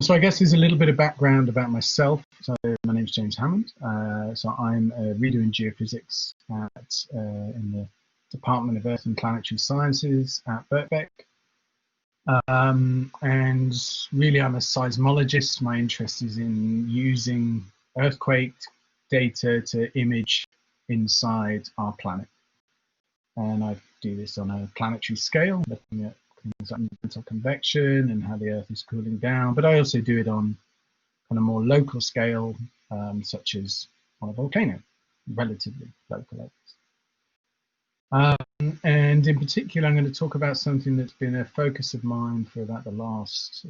So I guess there's a little bit of background about myself. So my name is James Hammond. So I'm a reader in geophysics in the Department of Earth and Planetary Sciences at Birkbeck. And really I'm a seismologist. My interest is in using earthquake data to image inside our planet. And I do this on a planetary scale, looking at things like mantle convection and how the Earth is cooling down. But I also do it on kind of more local scale, such as on a volcano, relatively local levels. And in particular, I'm going to talk about something that's been a focus of mine for about the last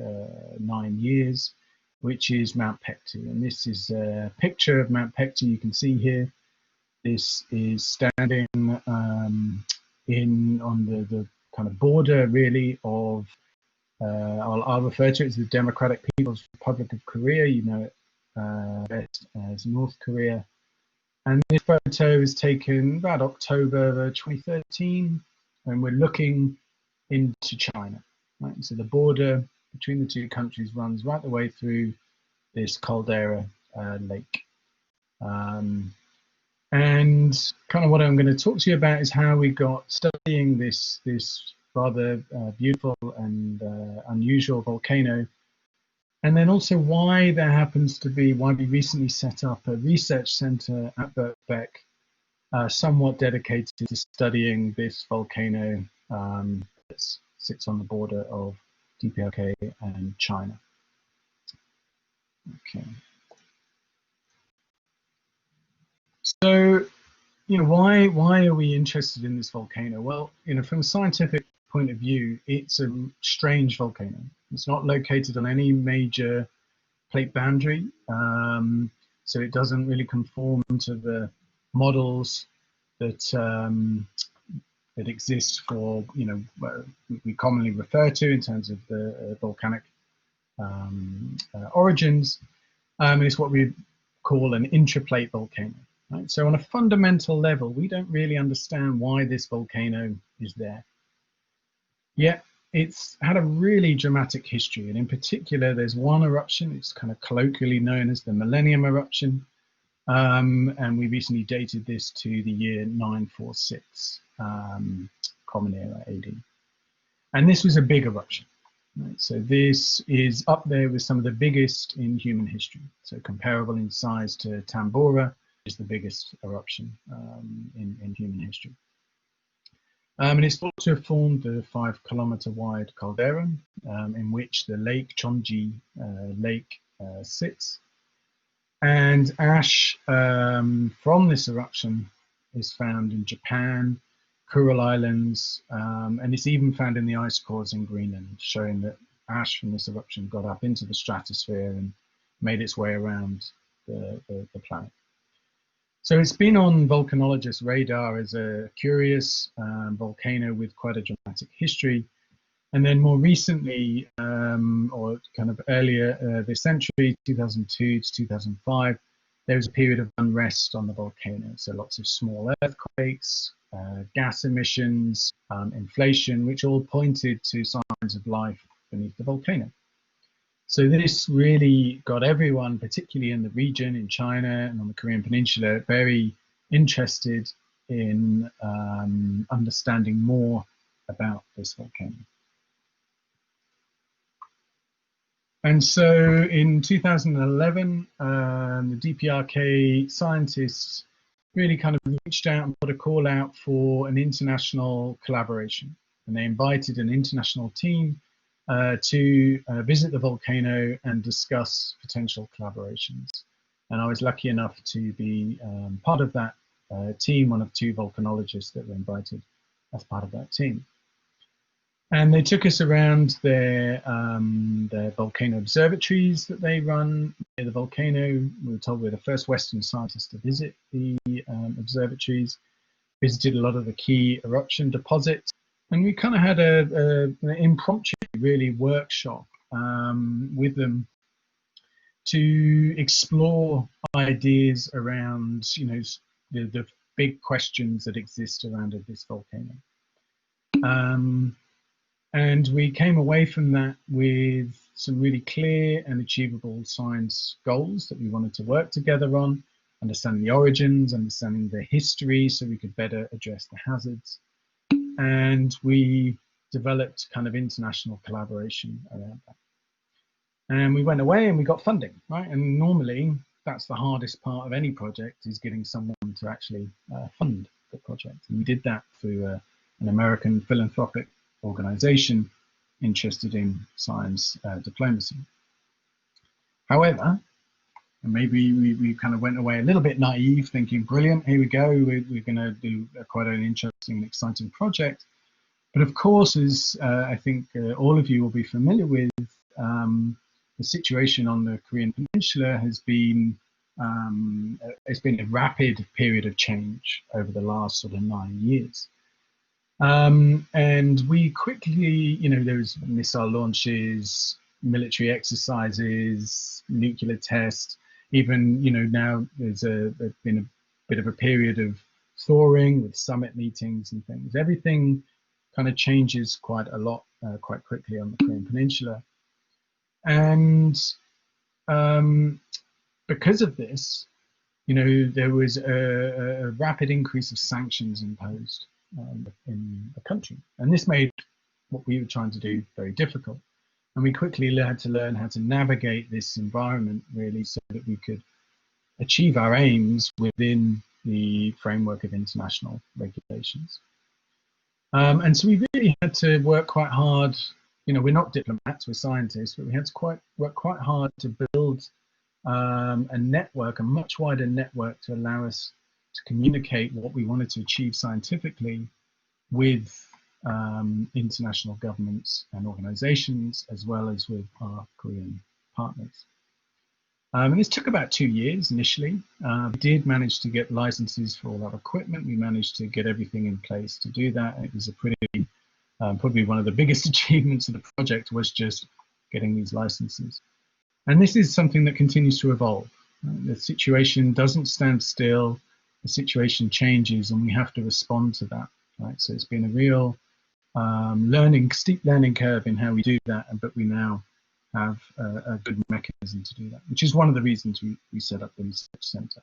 9 years, which is Mount Paektu. And this is a picture of Mount Paektu you can see here. This is standing on the kind of border, really, of, I'll refer to it as the Democratic People's Republic of Korea. You know it best as North Korea. And this photo is taken about October 2013, and we're looking into China. Right? So the border between the two countries runs right the way through this caldera lake. And kind of what I'm going to talk to you about is how we got studying this rather beautiful and unusual volcano, and then also why we recently set up a research centre at Birkbeck, somewhat dedicated to studying this volcano that sits on the border of DPRK and China. Okay. So, you know, why are we interested in this volcano? Well, you know, from a scientific point of view, it's a strange volcano. It's not located on any major plate boundary, so it doesn't really conform to the models that that exist for, you know, we commonly refer to in terms of the volcanic origins. It's what we call an intraplate volcano. Right? So on a fundamental level, we don't really understand why this volcano is there. Yet it's had a really dramatic history, and in particular, there's one eruption. It's kind of colloquially known as the millennium eruption, and we recently dated this to the year 946, Common Era AD. And this was a big eruption. Right? So this is up there with some of the biggest in human history. So comparable in size to Tambora, is the biggest eruption in human history. And it's thought to have formed the 5-kilometer wide caldera in which the Lake Chonji Lake sits. And ash from this eruption is found in Japan, Kuril Islands, and it's even found in the ice cores in Greenland, showing that ash from this eruption got up into the stratosphere and made its way around the planet. So it's been on volcanologists' radar as a curious volcano with quite a dramatic history. And then more recently, or kind of earlier this century, 2002 to 2005, there was a period of unrest on the volcano. So lots of small earthquakes, gas emissions, inflation, which all pointed to signs of life beneath the volcano. So this really got everyone, particularly in the region, in China and on the Korean Peninsula, very interested in understanding more about this volcano. And so in 2011, the DPRK scientists really kind of reached out and put a call out for an international collaboration. And they invited an international team to visit the volcano and discuss potential collaborations. And I was lucky enough to be part of that team, one of 2 volcanologists that were invited as part of that team. And they took us around their volcano observatories that they run near the volcano. We were told we're the first Western scientists to visit the observatories, visited a lot of the key eruption deposits. And we kind of had an impromptu, really, workshop with them to explore ideas around, you know, the big questions that exist around this volcano. And we came away from that with some really clear and achievable science goals that we wanted to work together on, understanding the origins, understanding the history so we could better address the hazards. And we developed kind of international collaboration around that. And we went away and we got funding, right? And normally that's the hardest part of any project, is getting someone to actually fund the project. And we did that through an American philanthropic organization interested in science diplomacy. However, and maybe we kind of went away a little bit naive, thinking, brilliant, here we go, we're going to do quite an interesting and exciting project. But of course, as I think all of you will be familiar with, the situation on the Korean Peninsula has been it's been a rapid period of change over the last sort of 9 years. And we quickly, there was missile launches, military exercises, nuclear tests, even, now there's been a bit of a period of thawing with summit meetings and things. Everything kind of changes quite a lot, quite quickly on the Korean Peninsula. And because of this, there was a rapid increase of sanctions imposed in the country. And this made what we were trying to do very difficult. And we quickly had to learn how to navigate this environment, really, so that we could achieve our aims within the framework of international regulations. And so we really had to work quite hard. We're not diplomats, we're scientists, but we had to work quite hard to build a network, a much wider network, to allow us to communicate what we wanted to achieve scientifically with international governments and organizations, as well as with our Korean partners. And this took about 2 years initially. We did manage to get licenses for all our equipment. We managed to get everything in place to do that. It was a pretty, probably one of the biggest achievements of the project, was just getting these licenses. And this is something that continues to evolve. The situation doesn't stand still. The situation changes, and we have to respond to that. Right? So it's been a real steep learning curve in how we do that, but we now have a good mechanism to do that, which is one of the reasons we set up the research centre.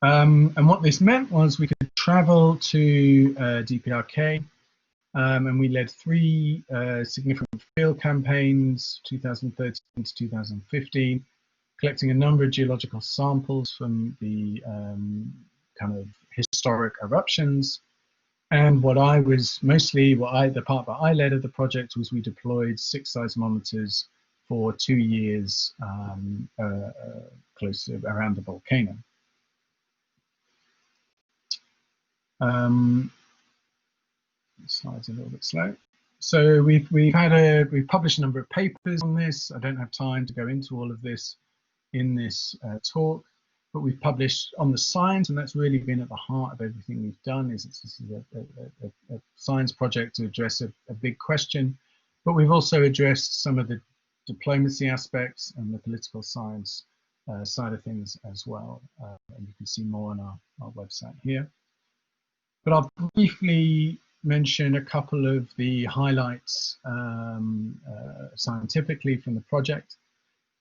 And what this meant was we could travel to DPRK, and we led 3 significant field campaigns, 2013 to 2015, collecting a number of geological samples from the kind of historic eruptions. And the part that I led of the project was we deployed 6 seismometers for 2 years close to around the volcano. The slide's a little bit slow. So we've published a number of papers on this. I don't have time to go into all of this in this talk, but we've published on the science, and that's really been at the heart of everything we've done. This is a science project to address a big question, but we've also addressed some of the diplomacy aspects and the political science side of things as well. And you can see more on our website here. But I'll briefly mention a couple of the highlights scientifically from the project.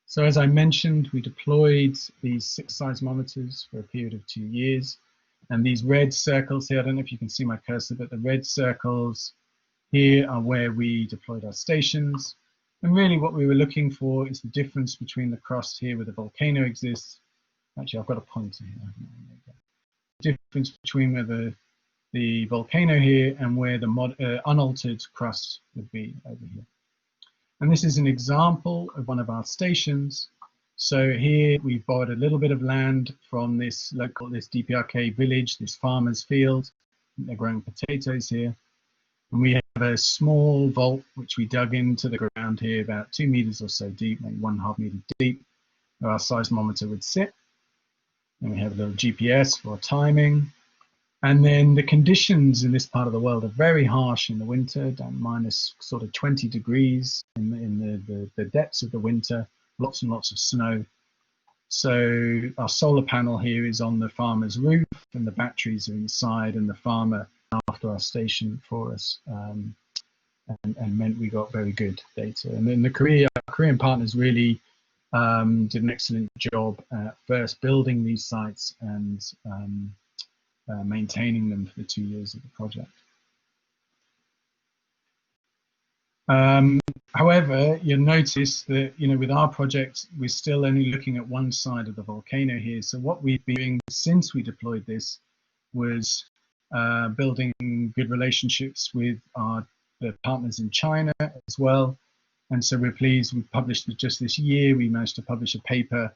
So as I mentioned, we deployed these 6 seismometers for a period of 2 years. And these red circles here, I don't know if you can see my cursor, but the red circles here are where we deployed our stations. And really what we were looking for is the difference between the crust here where the volcano exists. Actually, I've got a pointer here. The difference between where the volcano here and where the unaltered crust would be over here. And this is an example of one of our stations. So here we've borrowed a little bit of land from this DPRK village, this farmer's field. They're growing potatoes here. And we have a small vault which we dug into the ground here about 2 meters or so deep, maybe 1.5 meter deep, where our seismometer would sit. And we have a little GPS for timing. And then the conditions in this part of the world are very harsh in the winter, down minus sort of 20 degrees in the depths of the winter, lots and lots of snow. So our solar panel here is on the farmer's roof, and the batteries are inside, and the farmer after our station for us and meant we got very good data. And then our Korean partners really did an excellent job at first building these sites and maintaining them for the 2 years of the project. However, you'll notice that, with our project, we're still only looking at one side of the volcano here. So what we've been doing since we deployed this was building good relationships with the partners in China as well. And so we're pleased we published just this year, we managed to publish a paper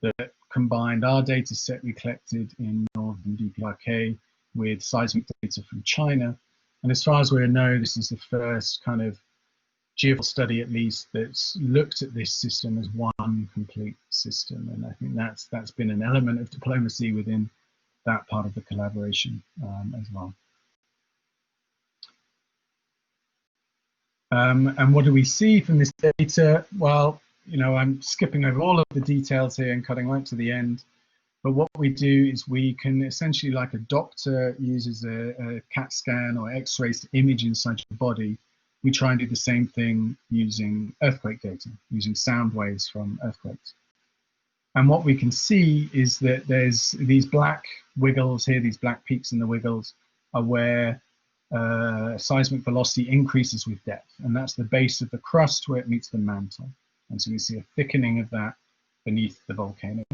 that combined our data set we collected in northern DPRK with seismic data from China. And as far as we know, this is the first kind of geophysical study, at least, that's looked at this system as one complete system. And I think that's been an element of diplomacy within that part of the collaboration as well. And what do we see from this data? Well, I'm skipping over all of the details here and cutting right to the end. But what we do is we can essentially, like a doctor uses a CAT scan or X-rays to image inside your body, we try and do the same thing using earthquake data, using sound waves from earthquakes. And what we can see is that there's these black wiggles here, these black peaks in the wiggles are where seismic velocity increases with depth. And that's the base of the crust where it meets the mantle. And so we see a thickening of that beneath the volcano.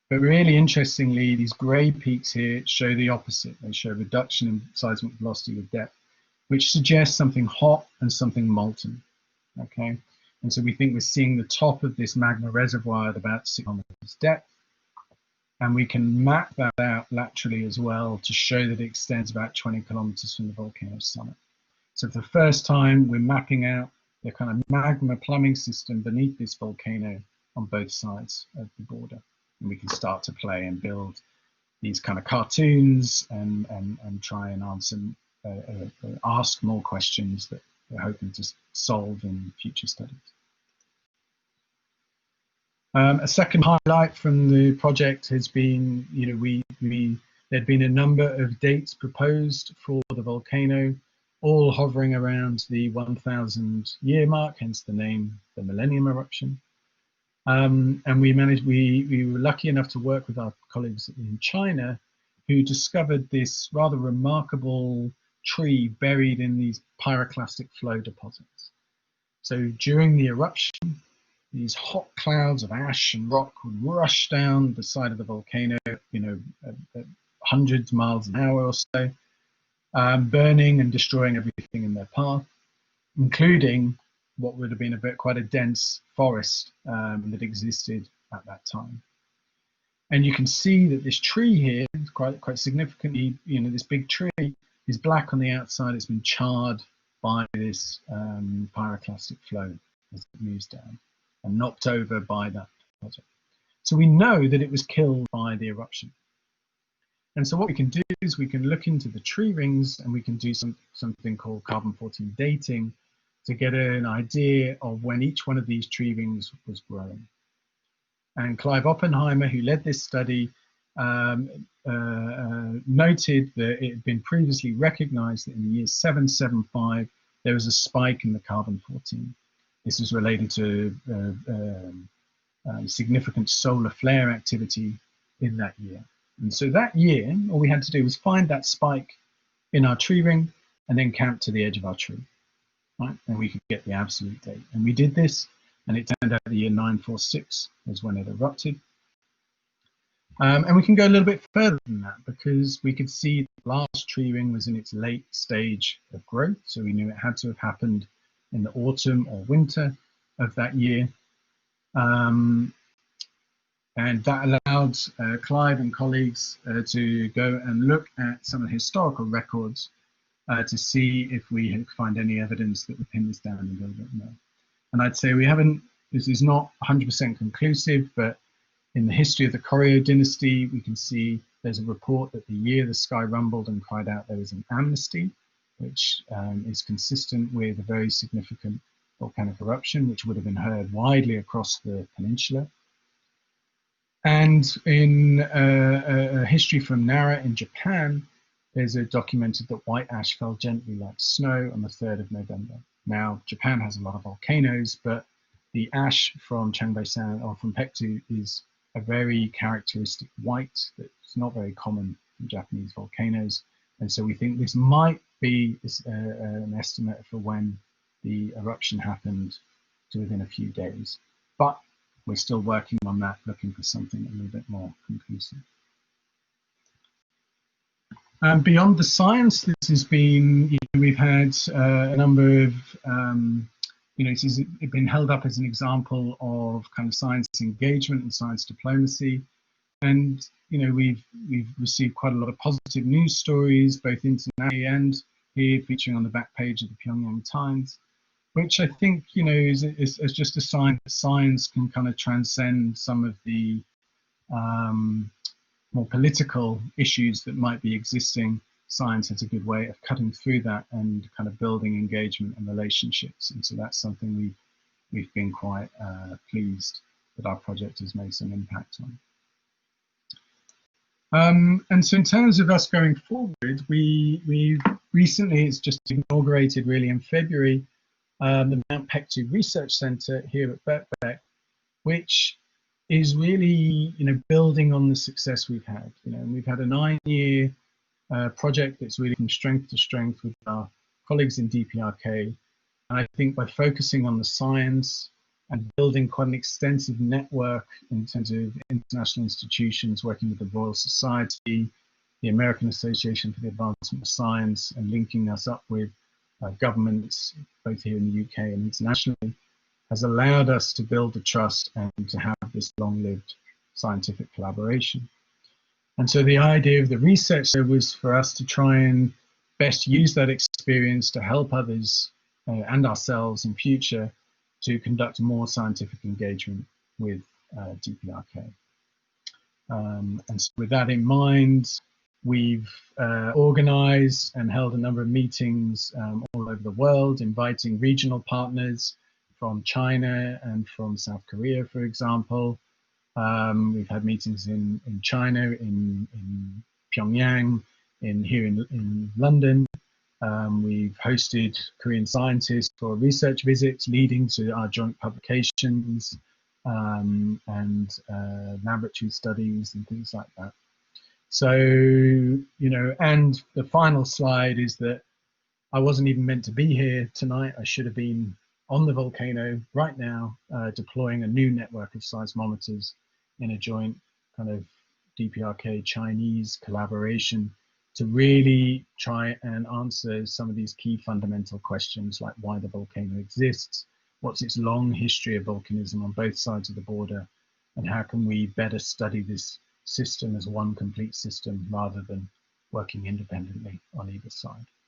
But really interestingly, these gray peaks here show the opposite. They show reduction in seismic velocity with depth, which suggests something hot and something molten, okay? And so we think we're seeing the top of this magma reservoir at about 6 kilometers depth, and we can map that out laterally as well to show that it extends about 20 kilometers from the volcano's summit. So for the first time, we're mapping out the kind of magma plumbing system beneath this volcano on both sides of the border. And we can start to play and build these kind of cartoons and try and answer ask more questions that we're hoping to solve in future studies. A second highlight from the project has been, there'd been a number of dates proposed for the volcano, all hovering around the 1,000 year mark, hence the name, the millennium eruption. And we were lucky enough to work with our colleagues in China who discovered this rather remarkable tree buried in these pyroclastic flow deposits. So during the eruption, these hot clouds of ash and rock would rush down the side of the volcano, at hundreds of miles an hour or so, burning and destroying everything in their path, including what would have been quite a dense forest that existed at that time. And you can see that this tree here, quite significantly, this big tree is black on the outside. It's been charred by this pyroclastic flow as it moves down and knocked over by that project. So we know that it was killed by the eruption. And so what we can do is we can look into the tree rings and we can do something called carbon-14 dating to get an idea of when each one of these tree rings was growing. And Clive Oppenheimer, who led this study, noted that it had been previously recognized that in the year 775, there was a spike in the carbon-14. This was related to significant solar flare activity in that year. And so that year, all we had to do was find that spike in our tree ring and then camp to the edge of our tree, right? And we could get the absolute date. And we did this, and it turned out the year 946 was when it erupted. And we can go a little bit further than that because we could see the last tree ring was in its late stage of growth. So we knew it had to have happened in the autumn or winter of that year. And that allowed Clive and colleagues to go and look at some of the historical records to see if we could find any evidence that would pin this down a little bit more. And I'd say this is not 100% conclusive, but in the history of the Koryo dynasty, we can see there's a report that the year the sky rumbled and cried out there was an amnesty, which is consistent with a very significant volcanic eruption, which would have been heard widely across the peninsula. And in a history from Nara in Japan, there's a documented that white ash fell gently like snow on the 3rd of November. Now, Japan has a lot of volcanoes, but the ash from Changbei-san or from Paektu is a very characteristic white that's not very common in Japanese volcanoes. And so we think this might be an estimate for when the eruption happened to within a few days. But we're still working on that, looking for something a little bit more conclusive. Beyond the science, this has been, we've had a number of, this has been held up as an example of kind of science engagement and science diplomacy. And, we've received quite a lot of positive news stories, both internationally and here, featuring on the back page of the Pyongyang Times, which I think, is just a sign that science can kind of transcend some of the more political issues that might be existing. Science has a good way of cutting through that and kind of building engagement and relationships. And so that's something we've been quite pleased that our project has made some impact on. And so in terms of us going forward, we recently, it's just inaugurated really in February, the Mount Paektu Research Centre here at Birkbeck, which is really, building on the success we've had. And we've had a 9-year project that's really from strength to strength with our colleagues in DPRK. And I think by focusing on the science and building quite an extensive network in terms of international institutions working with the Royal Society, the American Association for the Advancement of Science, and linking us up with governments, both here in the UK and internationally, has allowed us to build the trust and to have this long-lived scientific collaboration. And so the idea of the research was for us to try and best use that experience to help others and ourselves in future to conduct more scientific engagement with DPRK. And so with that in mind, we've organized and held a number of meetings all over the world, inviting regional partners from China and from South Korea, for example. We've had meetings in China, in Pyongyang, here in London. We've hosted Korean scientists for research visits leading to our joint publications and laboratory studies and things like that. So, and the final slide is that I wasn't even meant to be here tonight. I should have been on the volcano right now, deploying a new network of seismometers in a joint kind of DPRK Chinese collaboration to really try and answer some of these key fundamental questions, like why the volcano exists, what's its long history of volcanism on both sides of the border, and how can we better study this system as one complete system rather than working independently on either side.